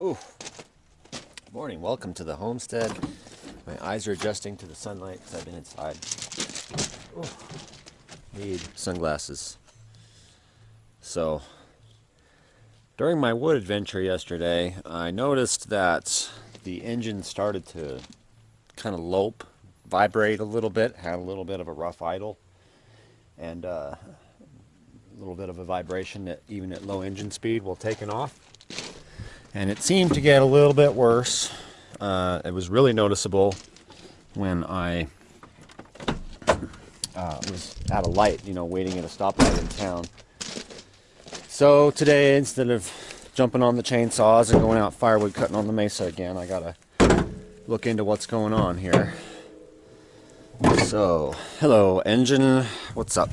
Ooh, morning. Welcome to the homestead. My eyes are adjusting to the sunlight because I've been inside. Ooh, need sunglasses. So, during my wood adventure yesterday, I noticed that the engine started to kind of lope, vibrate a little bit, had a little bit of a rough idle, and a little bit of a vibration that even at low engine speed will taken off. And it seemed to get a little bit worse. It was really noticeable when I was at a light, waiting at a stoplight in town. So today, instead of jumping on the chainsaws and going out firewood cutting on the mesa again, I gotta look into what's going on here. So, hello engine, what's up?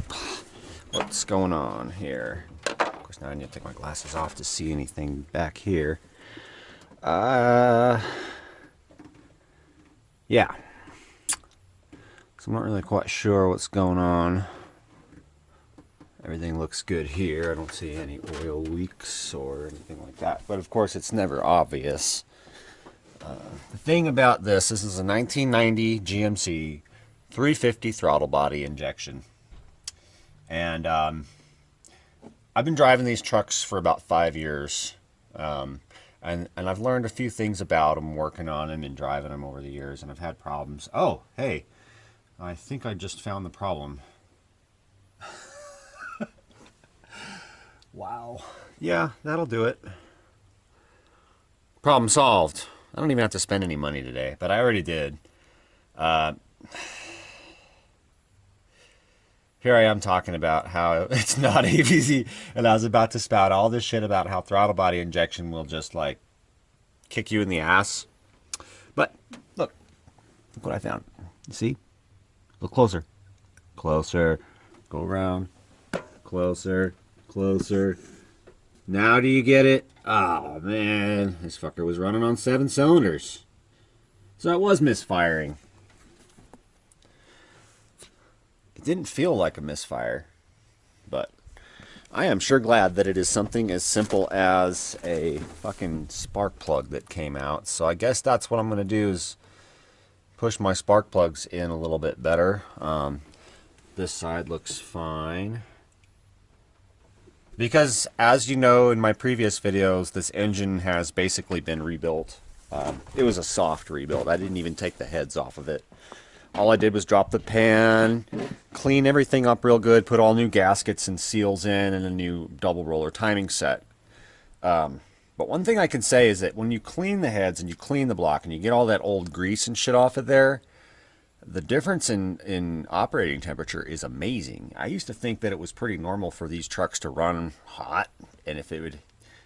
What's going on here? Of course, now I need to take my glasses off to see anything back here. Yeah. So I'm not really quite sure what's going on. Everything looks good here. I don't see any oil leaks or anything like that. But of course, it's never obvious. The thing about this is a 1990 GMC 350 throttle body injection. And I've been driving these trucks for about 5 years. And I've learned a few things about them, working on them and driving them over the years, and I've had problems. Oh, hey, I think I just found the problem. Wow. Yeah, that'll do it. Problem solved. I don't even have to spend any money today, but I already did. Here I am talking about how it's not easy, and I was about to spout all this shit about how throttle body injection will just like kick you in the ass. But look what I found. You see? Look closer. Closer. Go around. Closer. Closer. Now do you get it? Oh man, this fucker was running on 7 cylinders. So it was misfiring. It didn't feel like a misfire, but I am sure glad that it is something as simple as a fucking spark plug that came out. So I guess that's what I'm going to do, is push my spark plugs in a little bit better. This side looks fine. Because, as you know in my previous videos, this engine has basically been rebuilt. It was a soft rebuild. I didn't even take the heads off of it. All I did was drop the pan, clean everything up real good, put all new gaskets and seals in, and a new double roller timing set. But one thing I can say is that when you clean the heads and you clean the block and you get all that old grease and shit off of there, the difference in operating temperature is amazing. I used to think that it was pretty normal for these trucks to run hot, and if it would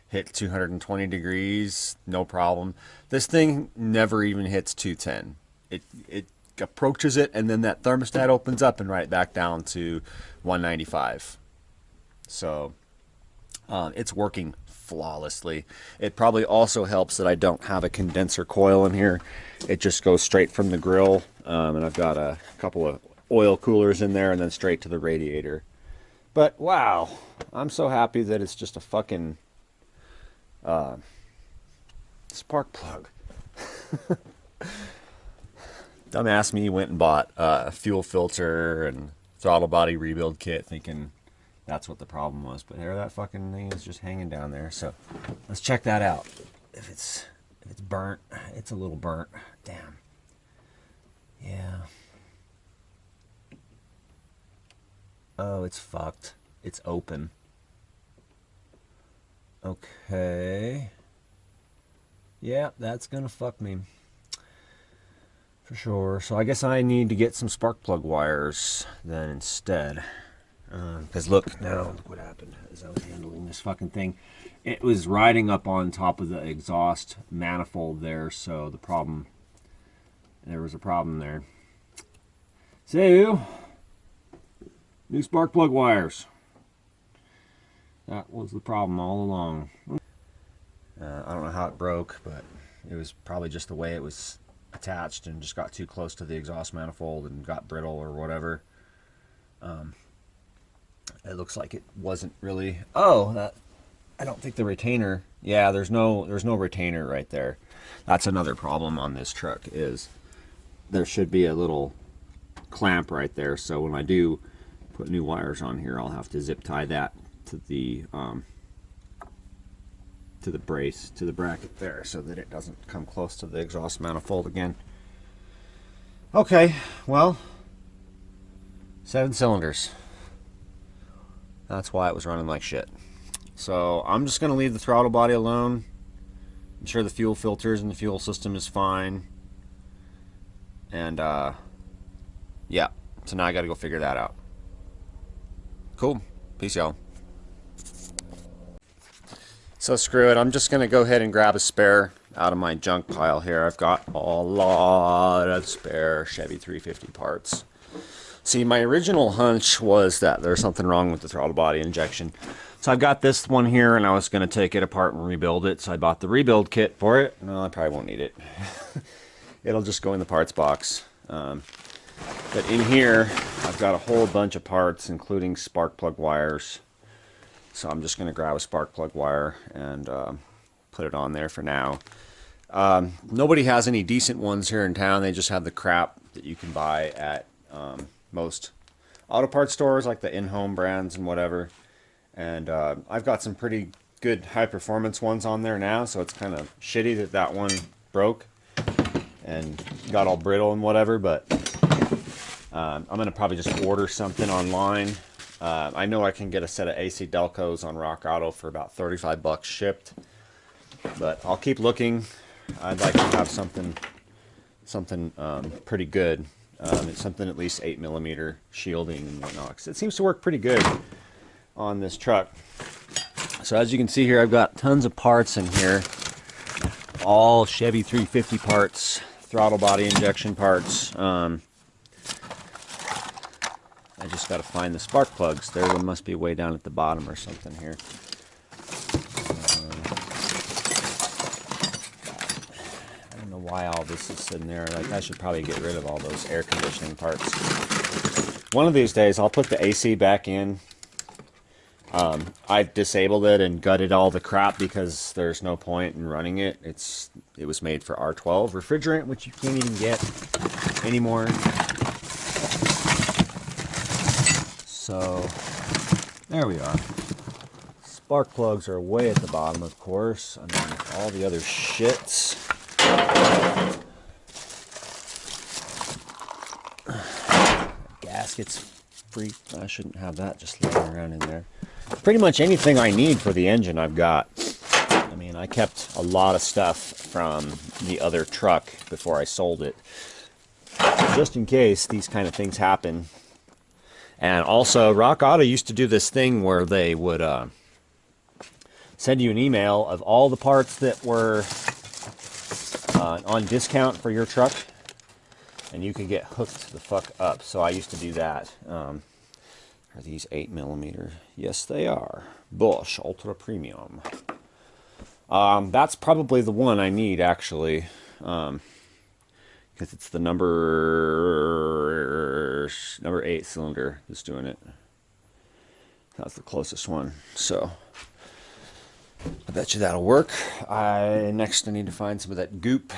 hit 220 degrees, no problem. This thing never even hits 210. It approaches it, and then that thermostat opens up and right back down to 195. So it's working flawlessly. It probably also helps that I don't have a condenser coil in here. It just goes straight from the grill, and I've got a couple of oil coolers in there and then straight to the radiator. But wow, I'm so happy that it's just a fucking spark plug. Dumbass me went and bought a fuel filter and throttle body rebuild kit thinking that's what the problem was. But here that fucking thing is just hanging down there. So let's check that out. If it's burnt, it's a little burnt. Damn. Yeah. Oh, it's fucked. It's open. Okay. Yeah, that's gonna fuck me. For sure. So I guess I need to get some spark plug wires then instead. Because look, now look what happened as I was handling this fucking thing. It was riding up on top of the exhaust manifold there, so there was a problem there. So, new spark plug wires. That was the problem all along. I don't know how it broke, but it was probably just the way it was attached and just got too close to the exhaust manifold and got brittle or whatever. It looks like it wasn't really... Oh, that I don't think the retainer, yeah, there's no retainer right there. That's another problem on this truck, is there should be a little clamp right there, so when I do put new wires on here, I'll have to zip tie that to the brace, to the bracket there, so that it doesn't come close to the exhaust manifold again. Okay, well, 7 cylinders. That's why it was running like shit. So I'm just going to leave the throttle body alone. I'm sure the fuel filters and the fuel system is fine. And yeah, so now I got to go figure that out. Cool. Peace, y'all. So screw it. I'm just going to go ahead and grab a spare out of my junk pile here. I've got a lot of spare Chevy 350 parts. See, my original hunch was that there's something wrong with the throttle body injection. So I've got this one here, and I was going to take it apart and rebuild it. So I bought the rebuild kit for it. No, I probably won't need it. It'll just go in the parts box. But in here, I've got a whole bunch of parts, including spark plug wires. So I'm just going to grab a spark plug wire and put it on there for now. Nobody has any decent ones here in town. They just have the crap that you can buy at most auto parts stores, like the in-home brands and whatever. And I've got some pretty good high performance ones on there now, so it's kind of shitty that that one broke and got all brittle and whatever, but I'm gonna probably just order something online. I know I can get a set of AC Delcos on Rock Auto for about 35 bucks shipped, but I'll keep looking. I'd like to have something pretty good. It's something at least 8mm shielding and whatnot, 'cause it seems to work pretty good on this truck. So as you can see here, I've got tons of parts in here, all Chevy 350 parts, throttle body injection parts. I just got to find the spark plugs. There one must be way down at the bottom or something here. I don't know why all this is sitting there. Like, I should probably get rid of all those air conditioning parts. One of these days I'll put the AC back in. I've disabled it and gutted all the crap because there's no point in running it. It was made for R12 refrigerant, which you can't even get anymore. So there we are. Spark plugs are way at the bottom, of course, and then all the other shits. Gaskets free. I shouldn't have that just laying around in there. Pretty much anything I need for the engine I've got. I mean, I kept a lot of stuff from the other truck before I sold it, just in case these kind of things happen. And also, Rock Auto used to do this thing where they would send you an email of all the parts that were on discount for your truck, and you could get hooked the fuck up. So I used to do that. Are these 8mm? Yes, they are. Bosch Ultra Premium. That's probably the one I need, actually, because it's the number 8 cylinder that's doing it. That's the closest one, so I bet you that'll work. Next I need to find some of that goop.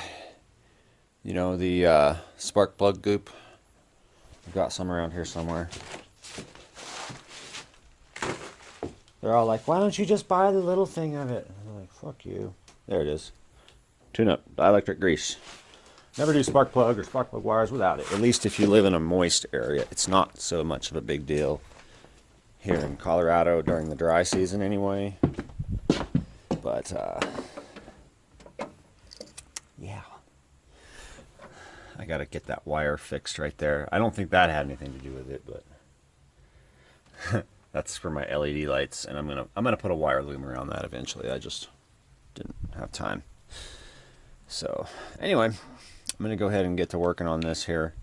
You know, the spark plug goop. I've got some around here somewhere. They're all like, why don't you just buy the little thing of it? I'm like, fuck you. There it is. Tune-up dielectric grease. Never do spark plug or spark plug wires without it. At least if you live in a moist area. It's not so much of a big deal here in Colorado during the dry season anyway. But, yeah. I gotta get that wire fixed right there. I don't think that had anything to do with it, but that's for my LED lights, and I'm gonna put a wire loom around that eventually. I just didn't have time. So anyway, I'm gonna go ahead and get to working on this here.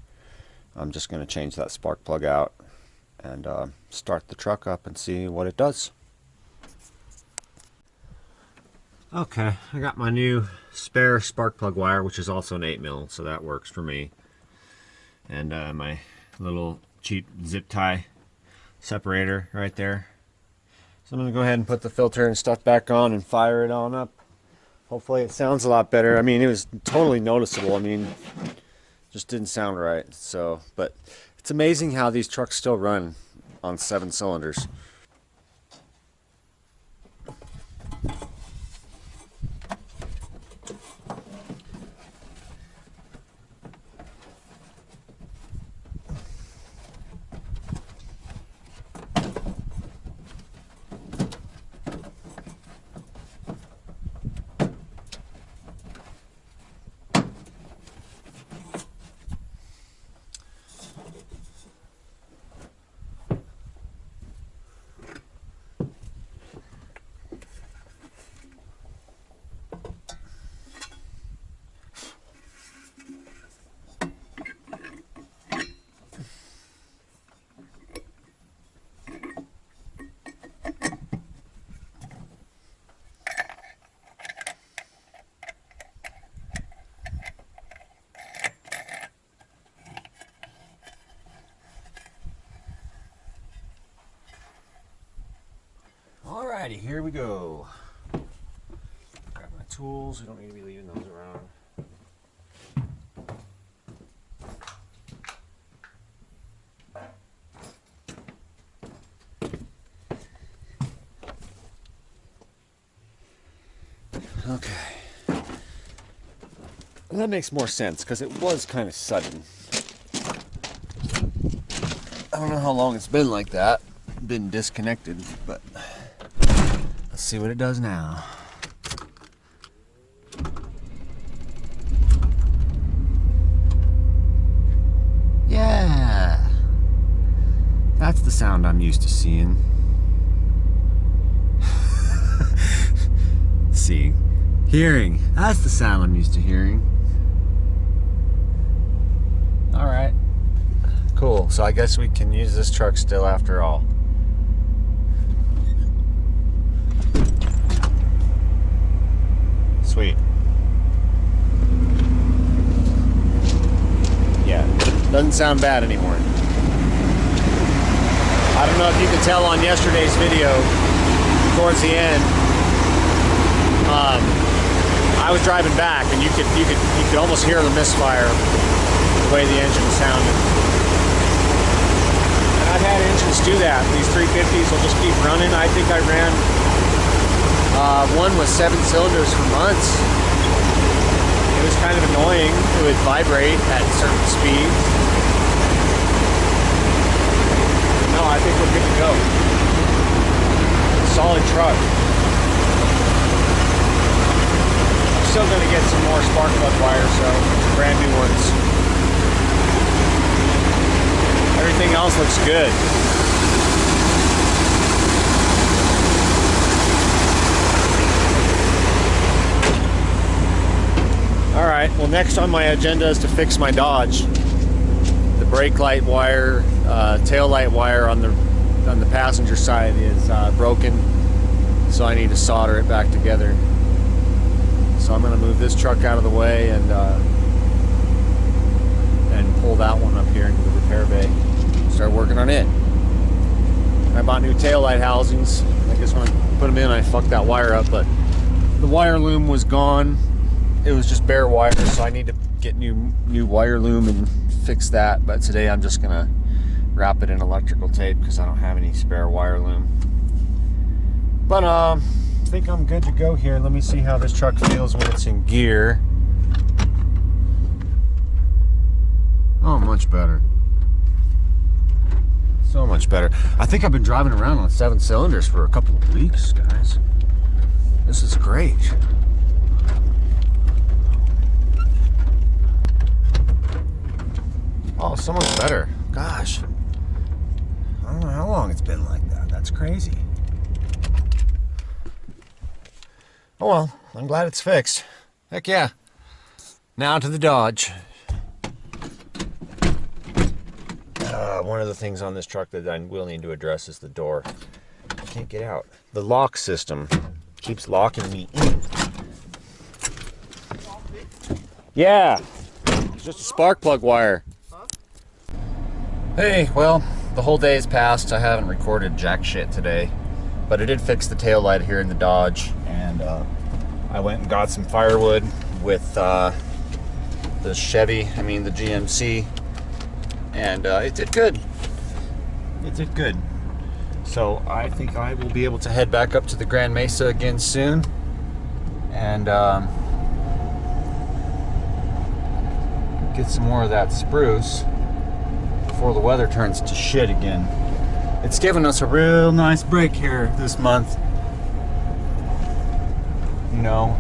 I'm just gonna change that spark plug out and start the truck up and see what it does. Okay, I got my new spare spark plug wire, which is also an 8mm, so that works for me. And my little cheap zip tie separator right there. So I'm going to go ahead and put the filter and stuff back on and fire it on up. Hopefully it sounds a lot better. I mean, it was totally noticeable. I mean, just didn't sound right. So, but it's amazing how these trucks still run on 7 cylinders. Alrighty, here we go. Grab my tools. We don't need to be leaving those around. Okay. And that makes more sense because it was kind of sudden. I don't know how long it's been like that. Been disconnected, but let's see what it does now. Yeah, that's the sound I'm used to seeing. Seeing. Hearing. That's the sound I'm used to hearing. Alright. Cool. So I guess we can use this truck still after all. Sweet. Yeah. Doesn't sound bad anymore. I don't know if you could tell on yesterday's video, towards the end, I was driving back, and you could almost hear the misfire, the way the engine sounded. And I've had engines do that. These 350s will just keep running. I think I ran one with 7 cylinders for months. It was kind of annoying. It would vibrate at certain speeds. No, I think we're good to go. Solid truck. Still going to get some more spark plug wire, so brand new ones. Everything else looks good. All right, well, next on my agenda is to fix my Dodge. The brake light wire, tail light wire on the passenger side is broken, so I need to solder it back together. So I'm going to move this truck out of the way and pull that one up here into the repair bay. Start working on it. I bought new tail light housings. I guess when I put them in, I fucked that wire up, but the wire loom was gone. It was just bare wire, so I need to get new wire loom and fix that. But today I'm just going to wrap it in electrical tape because I don't have any spare wire loom. But I think I'm good to go here. Let me see how this truck feels when it's in gear. Oh, much better. So much better. I think I've been driving around on 7 cylinders for a couple of weeks, guys. This is great. Oh, so much better. Gosh. I don't know how long it's been like that. That's crazy. Oh well, I'm glad it's fixed. Heck yeah. Now to the Dodge. One of the things on this truck that I will need to address is the door. I can't get out. The lock system keeps locking me in. Yeah, it's just a spark plug wire. Hey, well, the whole day has passed. I haven't recorded jack shit today. But it did fix the tail light here in the Dodge, and I went and got some firewood with the Chevy, I mean the GMC, and it did good. It did good. So I think I will be able to head back up to the Grand Mesa again soon, and get some more of that spruce before the weather turns to shit again. It's given us a real nice break here this month. You know,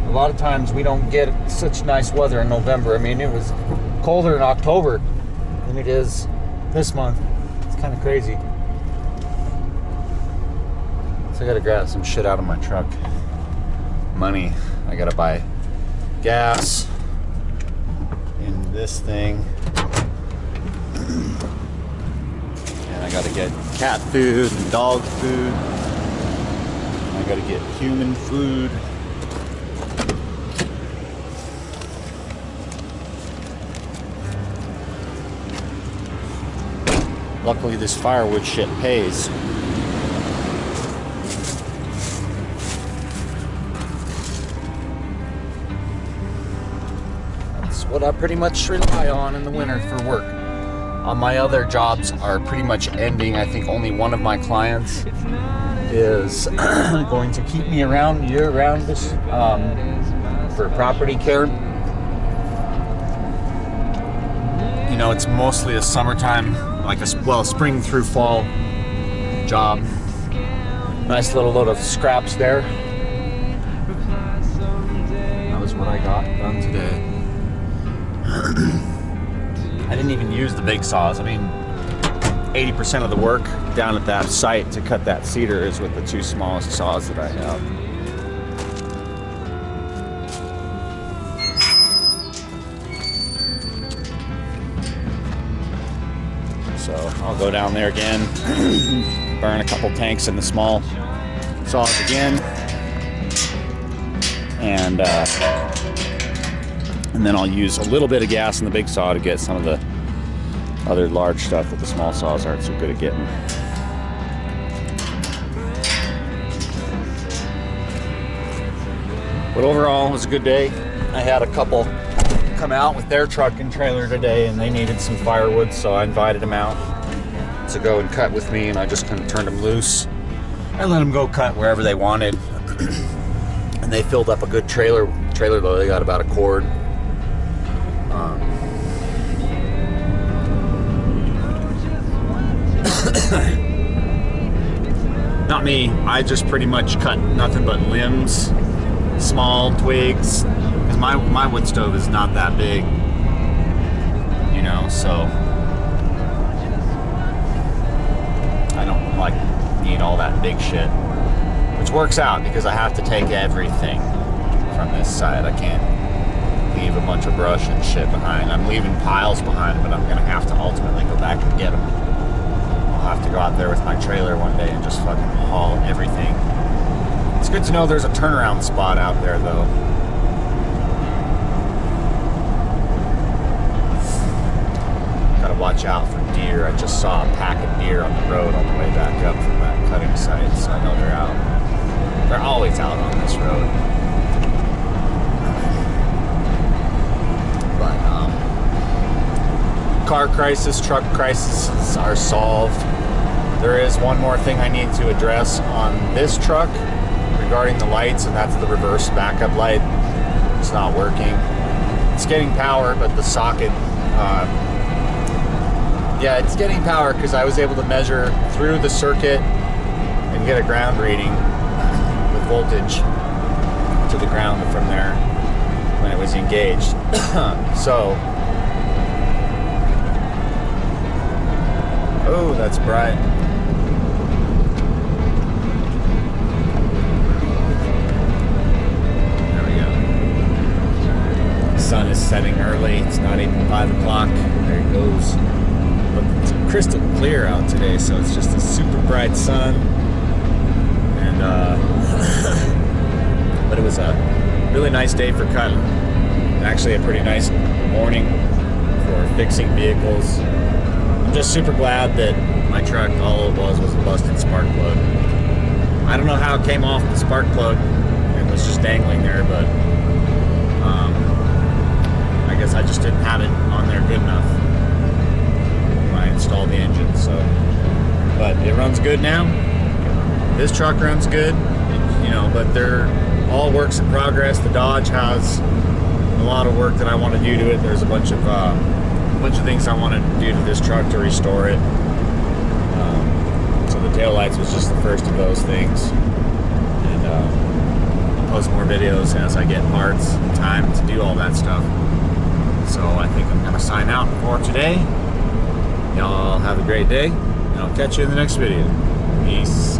a lot of times we don't get such nice weather in November. I mean, it was colder in October than it is this month. It's kind of crazy. So I gotta grab some shit out of my truck. Money. I gotta buy gas in this thing. And I gotta get cat food and dog food. And I gotta get human food. Luckily this firewood shit pays. That's what I pretty much rely on in the winter for work. My other jobs are pretty much ending. I think only one of my clients is going to keep me around year-round for property care. You know, it's mostly a summertime, like a spring through fall job. Nice little load of scraps there. That was what I got done today. I didn't even use the big saws. I mean, 80% of the work down at that site to cut that cedar is with the two smallest saws that I have. So I'll go down there again, burn a couple tanks in the small saws again, and then I'll use a little bit of gas in the big saw to get some of the other large stuff that the small saws aren't so good at getting. But overall, it was a good day. I had a couple come out with their truck and trailer today, and they needed some firewood, so I invited them out to go and cut with me, and I just kind of turned them loose. I let them go cut wherever they wanted. And they filled up a good trailer though. They got about a cord. Not me. I just pretty much cut nothing but limbs, small twigs, because my wood stove is not that big, you know, so I don't like need all that big shit, which works out because I have to take everything from this side. I can't leave a bunch of brush and shit behind. I'm leaving piles behind, but I'm gonna have to ultimately go back and get them. I'll have to go out there with my trailer one day and just fucking haul everything. It's good to know there's a turnaround spot out there though. Gotta watch out for deer. I just saw a pack of deer on the road on the way back up from that cutting site, so I know they're out. They're always out on this road. But car crisis, truck crises are solved. There is one more thing I need to address on this truck regarding the lights, and that's the reverse backup light. It's not working. It's getting power, but the socket, yeah, it's getting power because I was able to measure through the circuit and get a ground reading with voltage to the ground from there when it was engaged. So, oh, that's bright. There we go. The sun is setting early. It's not even 5 o'clock. There it goes. But it's crystal clear out today, so it's just a super bright sun. And but it was a really nice day for cutting. Actually, a pretty nice morning for fixing vehicles. I'm just super glad that my truck, all it was a busted spark plug. I don't know how it came off the spark plug and was just dangling there, but I guess I just didn't have it on there good enough when I installed the engine. So, but it runs good now. This truck runs good, you know, but they're all works in progress. The Dodge has a lot of work that I want to do to it. There's a bunch of things I want to do to this truck to restore it. So the taillights was just the first of those things. And I'll post more videos as I get parts and time to do all that stuff. So I think I'm going to sign out for today. Y'all have a great day, and I'll catch you in the next video. Peace.